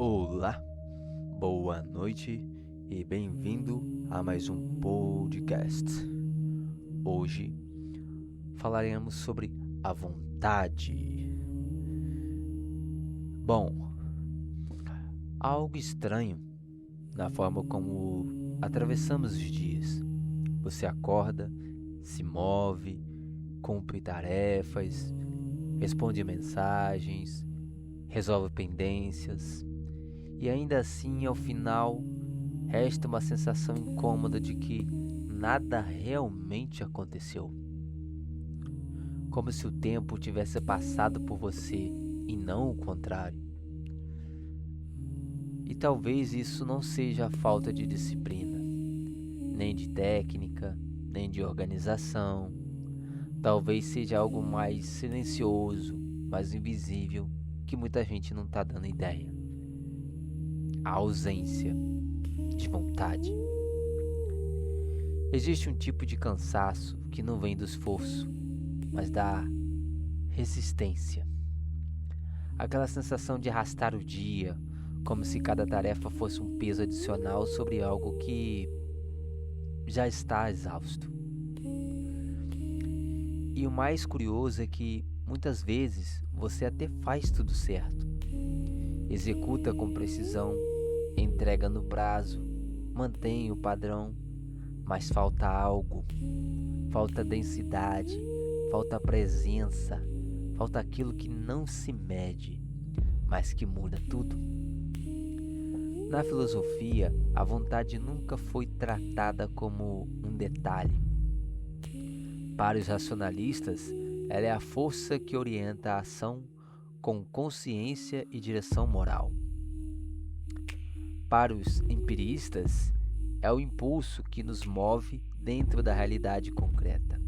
Olá, boa noite e bem-vindo a mais um podcast. Hoje falaremos sobre a vontade. Bom, há algo estranho na forma como atravessamos os dias. Você acorda, se move, cumpre tarefas, responde mensagens, resolve pendências. E ainda assim, ao final, resta uma sensação incômoda de que nada realmente aconteceu. Como se o tempo tivesse passado por você e não o contrário. E talvez isso não seja a falta de disciplina, nem de técnica, nem de organização. Talvez seja algo mais silencioso, mais invisível, que muita gente não está dando ideia. A ausência de vontade. Existe um tipo de cansaço que não vem do esforço, mas da resistência. Aquela sensação de arrastar o dia, como se cada tarefa fosse um peso adicional sobre algo que já está exausto. E o mais curioso é que muitas vezes você até faz tudo certo, executa com precisão, entrega no prazo, mantém o padrão, mas falta algo, falta densidade, falta presença, falta aquilo que não se mede, mas que muda tudo. Na filosofia, a vontade nunca foi tratada como um detalhe. Para os racionalistas, ela é a força que orienta a ação com consciência e direção moral. Para os empiristas, é o impulso que nos move dentro da realidade concreta.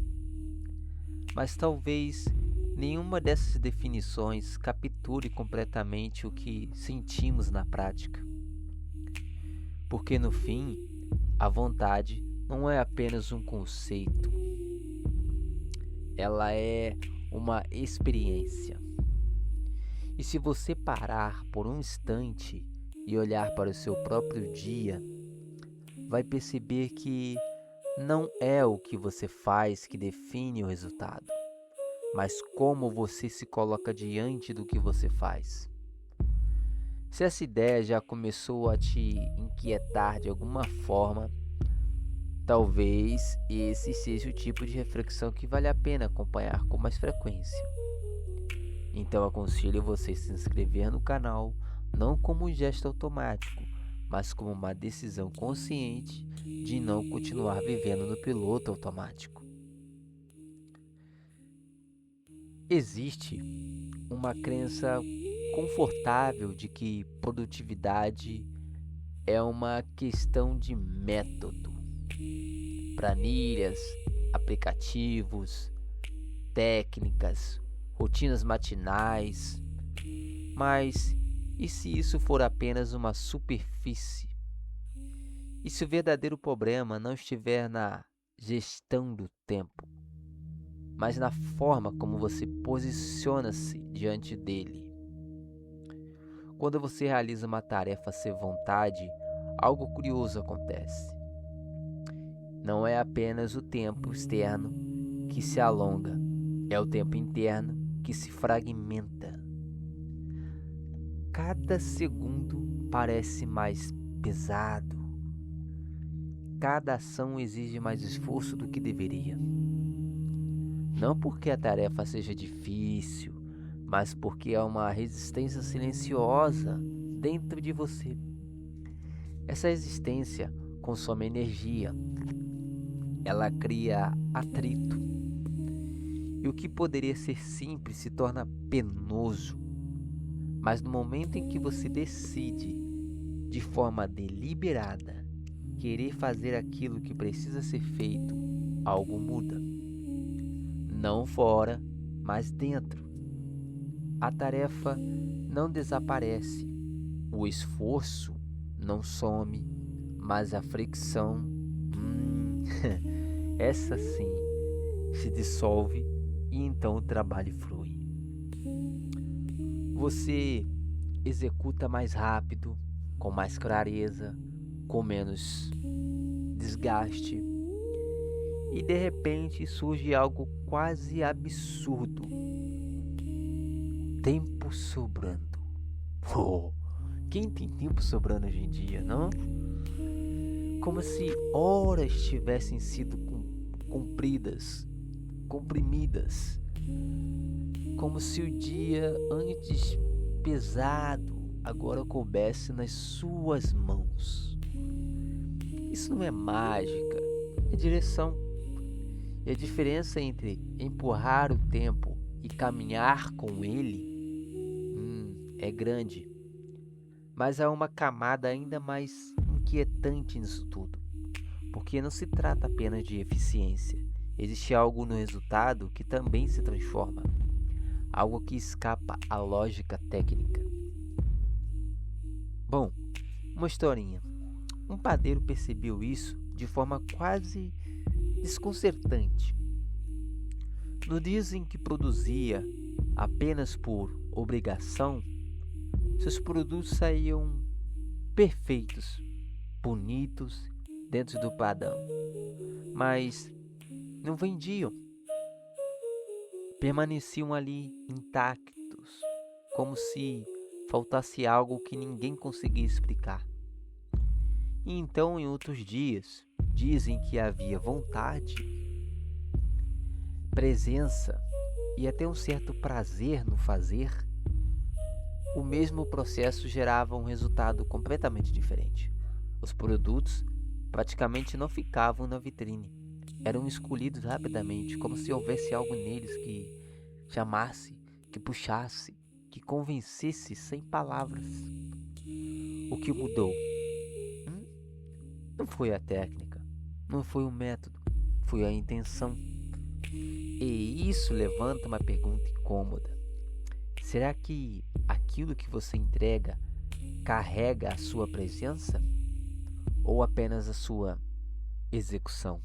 Mas talvez nenhuma dessas definições capture completamente o que sentimos na prática. Porque no fim, a vontade não é apenas um conceito. Ela é uma experiência. E se você parar por um instante e olhar para o seu próprio dia, vai perceber que não é o que você faz que define o resultado, mas como você se coloca diante do que você faz. Se essa ideia já começou a te inquietar de alguma forma, talvez esse seja o tipo de reflexão que vale a pena acompanhar com mais frequência. Então aconselho você a se inscrever no canal, não como um gesto automático, mas como uma decisão consciente de não continuar vivendo no piloto automático. Existe uma crença confortável de que produtividade é uma questão de método. Planilhas, aplicativos, técnicas, rotinas matinais. Mas e se isso for apenas uma superfície? E se o verdadeiro problema não estiver na gestão do tempo, mas na forma como você posiciona-se diante dele? Quando você realiza uma tarefa sem vontade, algo curioso acontece. Não é apenas o tempo externo que se alonga, é o tempo interno que se fragmenta. Cada segundo parece mais pesado. Cada ação exige mais esforço do que deveria. Não porque a tarefa seja difícil, mas porque há uma resistência silenciosa dentro de você. Essa resistência consome energia. Ela cria atrito. E o que poderia ser simples se torna penoso. Mas no momento em que você decide, de forma deliberada, querer fazer aquilo que precisa ser feito, algo muda. Não fora, mas dentro. A tarefa não desaparece, o esforço não some, mas a fricção, essa sim, se dissolve e então o trabalho flui. Você executa mais rápido, com mais clareza, com menos desgaste. E de repente surge algo quase absurdo. Tempo sobrando. Oh, quem tem tempo sobrando hoje em dia, não? Como se horas tivessem sido comprimidas. Como se o dia antes pesado agora coubesse nas suas mãos. Isso não é mágica, é direção. E a diferença entre empurrar o tempo e caminhar com ele é grande. Mas há uma camada ainda mais inquietante nisso tudo. Porque não se trata apenas de eficiência. Existe algo no resultado que também se transforma. Algo que escapa à lógica técnica. Bom, uma historinha. Um padeiro percebeu isso de forma quase desconcertante. No dias em que produzia apenas por obrigação, seus produtos saíam perfeitos, bonitos, dentro do padrão, mas não vendiam. Permaneciam ali intactos, como se faltasse algo que ninguém conseguia explicar. E então, em outros dias em que havia vontade, presença e até um certo prazer no fazer, o mesmo processo gerava um resultado completamente diferente. Os produtos praticamente não ficavam na vitrine. Eram escolhidos rapidamente, como se houvesse algo neles que chamasse, que puxasse, que convencesse sem palavras. O que mudou? Não foi a técnica, não foi o método, foi a intenção. E isso levanta uma pergunta incômoda. Será que aquilo que você entrega carrega a sua presença? Ou apenas a sua execução?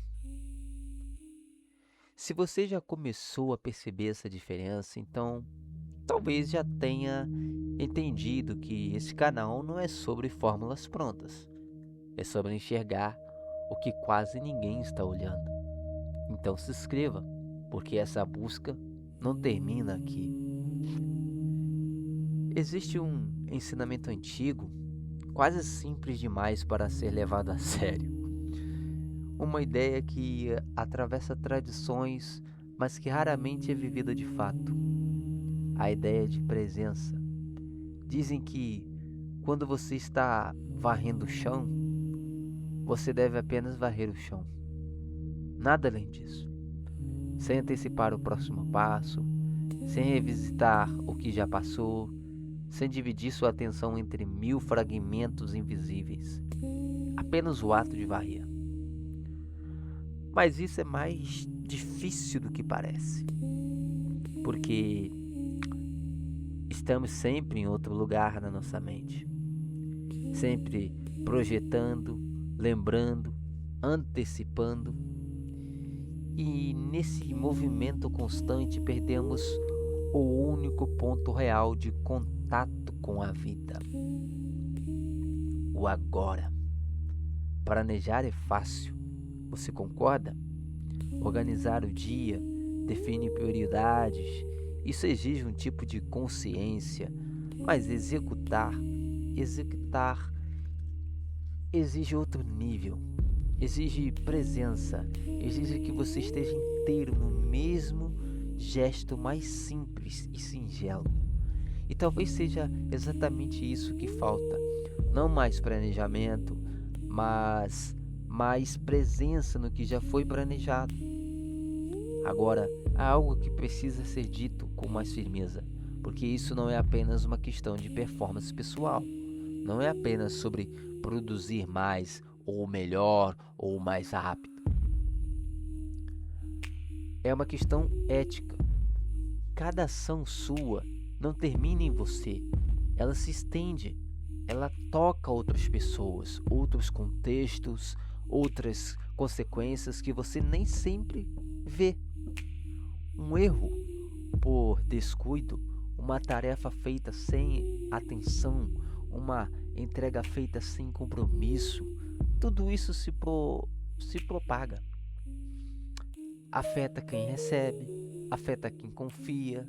Se você já começou a perceber essa diferença, então talvez já tenha entendido que esse canal não é sobre fórmulas prontas. É sobre enxergar o que quase ninguém está olhando. Então se inscreva, porque essa busca não termina aqui. Existe um ensinamento antigo, quase simples demais para ser levado a sério. Uma ideia que atravessa tradições, mas que raramente é vivida de fato. A ideia de presença. Dizem que quando você está varrendo o chão, você deve apenas varrer o chão. Nada além disso. Sem antecipar o próximo passo, sem revisitar o que já passou, sem dividir sua atenção entre 1000 fragmentos invisíveis. Apenas o ato de varrer. Mas isso é mais difícil do que parece. Porque estamos sempre em outro lugar na nossa mente. Sempre projetando, lembrando, antecipando. E nesse movimento constante perdemos o único ponto real de contato com a vida. O agora. Planejar é fácil. Você concorda? Organizar o dia, definir prioridades, isso exige um tipo de consciência, mas executar exige outro nível, exige presença, exige que você esteja inteiro no mesmo gesto mais simples e singelo. E talvez seja exatamente isso que falta, não mais planejamento, mas mais presença no que já foi planejado. Agora, há algo que precisa ser dito com mais firmeza, porque isso não é apenas uma questão de performance pessoal, não é apenas sobre produzir mais, ou melhor, ou mais rápido. É uma questão ética. Cada ação sua não termina em você, ela se estende, ela toca outras pessoas, outros contextos, outras consequências que você nem sempre vê. Um erro por descuido, uma uma tarefa feita sem atenção, uma entrega feita sem compromisso, tudo isso se propaga. Afeta quem recebe, afeta quem confia,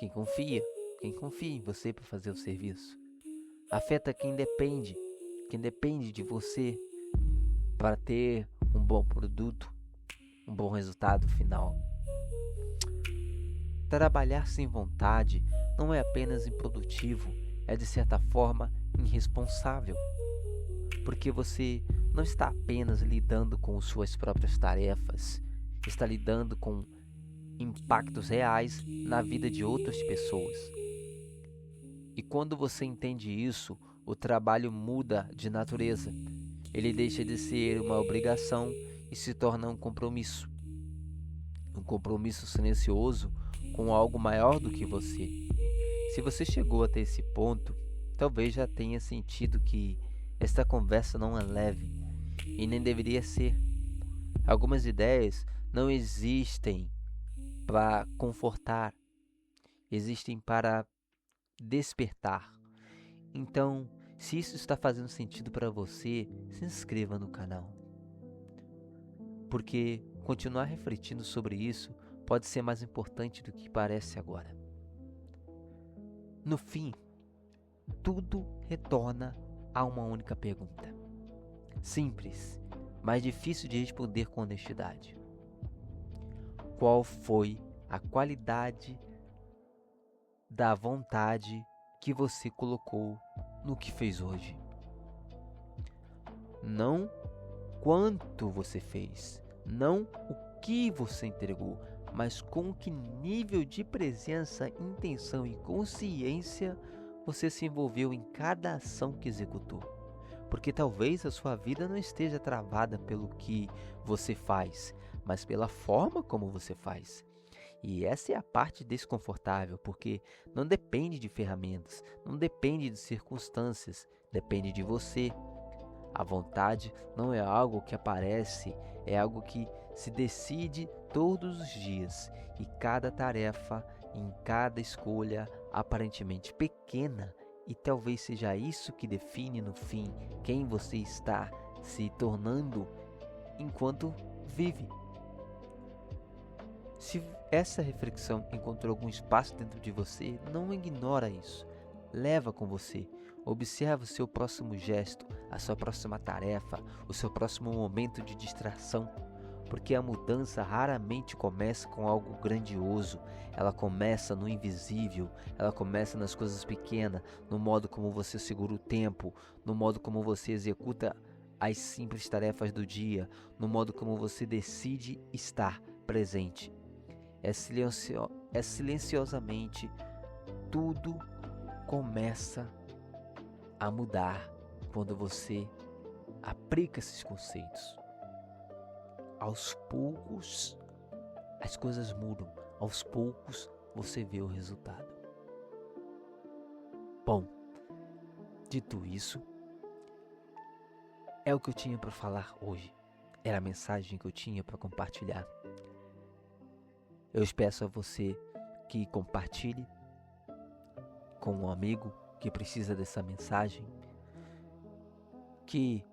quem confia em você para fazer o serviço. Afeta quem depende de você para ter um bom produto, um bom resultado final. Trabalhar sem vontade não é apenas improdutivo, é de certa forma irresponsável, porque você não está apenas lidando com suas próprias tarefas, está lidando com impactos reais na vida de outras pessoas. E quando você entende isso, o trabalho muda de natureza. Ele deixa de ser uma obrigação e se torna um compromisso. Um compromisso silencioso com algo maior do que você. Se você chegou até esse ponto, talvez já tenha sentido que esta conversa não é leve e nem deveria ser. Algumas ideias não existem para confortar, existem para despertar. Então, se isso está fazendo sentido para você, se inscreva no canal. Porque continuar refletindo sobre isso pode ser mais importante do que parece agora. No fim, tudo retorna a uma única pergunta. Simples, mas difícil de responder com honestidade. Qual foi a qualidade da vontade que você colocou no que fez hoje? Não quanto você fez, não o que você entregou, mas com que nível de presença, intenção e consciência você se envolveu em cada ação que executou. Porque talvez a sua vida não esteja travada pelo que você faz, mas pela forma como você faz. E essa é a parte desconfortável, porque não depende de ferramentas, não depende de circunstâncias, depende de você. A vontade não é algo que aparece, é algo que se decide todos os dias. E cada tarefa, em cada escolha aparentemente pequena, e talvez seja isso que define no fim quem você está se tornando enquanto vive. Se essa reflexão encontrou algum espaço dentro de você, não ignora isso. Leva com você. Observa o seu próximo gesto, a sua próxima tarefa, o seu próximo momento de distração. Porque a mudança raramente começa com algo grandioso. Ela começa no invisível, ela começa nas coisas pequenas, no modo como você segura o tempo, no modo como você executa as simples tarefas do dia, no modo como você decide estar presente. Silenciosamente, tudo começa a mudar quando você aplica esses conceitos. Aos poucos, as coisas mudam. Aos poucos, você vê o resultado. Bom, dito isso, é o que eu tinha para falar hoje. Era a mensagem que eu tinha para compartilhar. Eu peço a você que compartilhe com um amigo que precisa dessa mensagem, que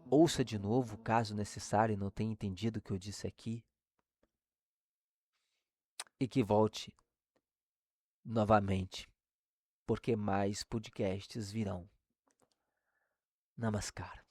ouça de novo, caso necessário, e não tenha entendido o que eu disse aqui, e que volte novamente, porque mais podcasts virão. Namaskar.